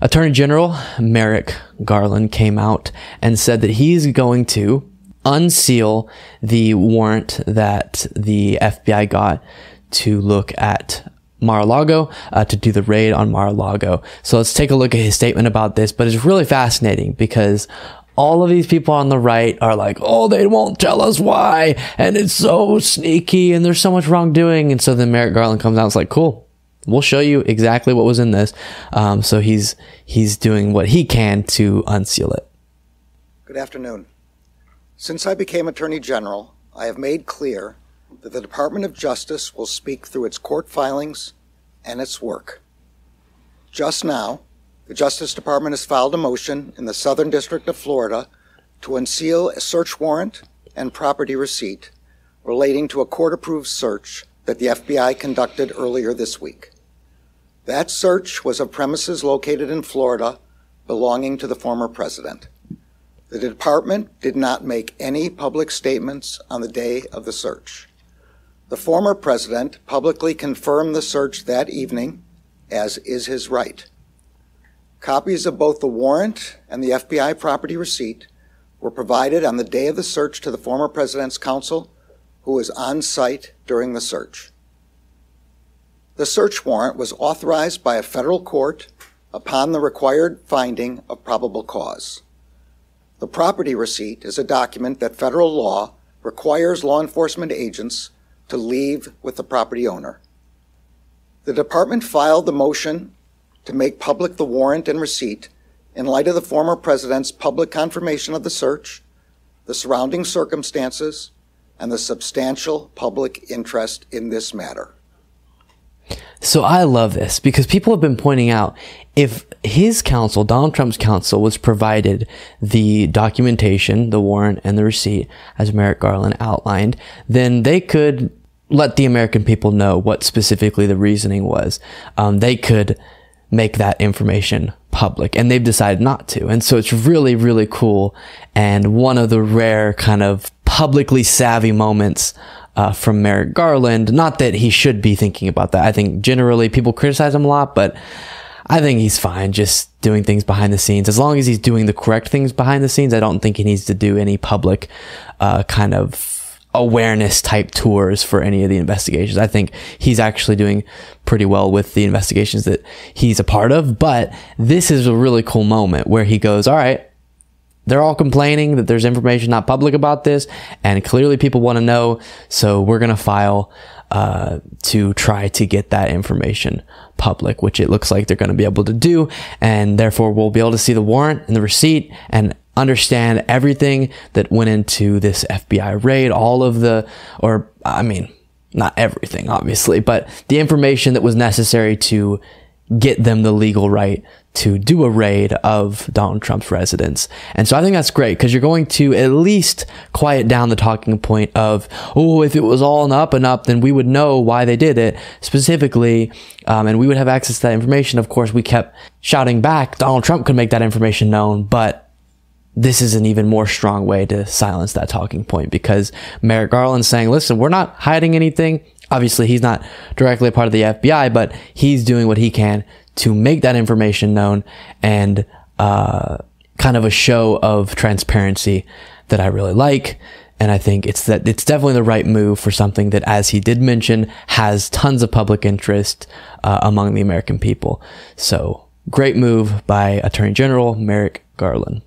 Attorney General Merrick Garland came out and said that he's going to unseal the warrant that the FBI got to look at Mar-A-Lago, to do the raid on Mar-A-Lago. So let's take a look at his statement about this. But it's really fascinating because all of these people on the right are like, oh, they won't tell us why, and it's so sneaky, and there's so much wrongdoing. And so then Merrick Garland comes out and is like, cool, we'll show you exactly what was in this. So he's doing what he can to unseal it. Good afternoon. Since I became Attorney General, I have made clear that the Department of Justice will speak through its court filings and its work. Just now, the Justice Department has filed a motion in the Southern District of Florida to unseal a search warrant and property receipt relating to a court-approved search that the FBI conducted earlier this week. That search was of premises located in Florida belonging to the former president. The department did not make any public statements on the day of the search. The former president publicly confirmed the search that evening, as is his right. Copies of both the warrant and the FBI property receipt were provided on the day of the search to the former president's counsel, who was on site during the search. The search warrant was authorized by a federal court upon the required finding of probable cause. The property receipt is a document that federal law requires law enforcement agents to leave with the property owner. The department filed the motion to make public the warrant and receipt in light of the former president's public confirmation of the search, the surrounding circumstances, and the substantial public interest in this matter. So I love this because people have been pointing out, if his counsel, Donald Trump's counsel, was provided the documentation, the warrant, and the receipt, as Merrick Garland outlined, then they could let the American people know what specifically the reasoning was. They could make that information public, and they've decided not to. And so it's really, really cool, and one of the rare kind of publicly savvy moments from Merrick Garland. Not that he should be thinking about that. I think generally people criticize him a lot, but I think he's fine just doing things behind the scenes. As long as he's doing the correct things behind the scenes, I don't think he needs to do any public kind of awareness type tours for any of the investigations. I think he's actually doing pretty well with the investigations that he's a part of. But this is a really cool moment where he goes, all right, they're all complaining that there's information not public about this, and clearly people want to know, so we're going to file to try to get that information public, which it looks like they're going to be able to do, and therefore we'll be able to see the warrant and the receipt and understand everything that went into this FBI raid, all of the, or I mean, not everything obviously, but the information that was necessary to get them the legal right to do a raid of Donald Trump's residence. And so I think that's great because you're going to at least quiet down the talking point of, oh, if it was all up and up, then we would know why they did it specifically, and we would have access to that information. Of course, we kept shouting back, Donald Trump could make that information known, but this is an even more strong way to silence that talking point because Merrick Garland's saying, listen, we're not hiding anything. Obviously, he's not directly a part of the FBI, but he's doing what he can to make that information known, and kind of a show of transparency that I really like. And I think it's definitely the right move for something that, as he did mention, has tons of public interest among the American people. So great move by Attorney General Merrick Garland.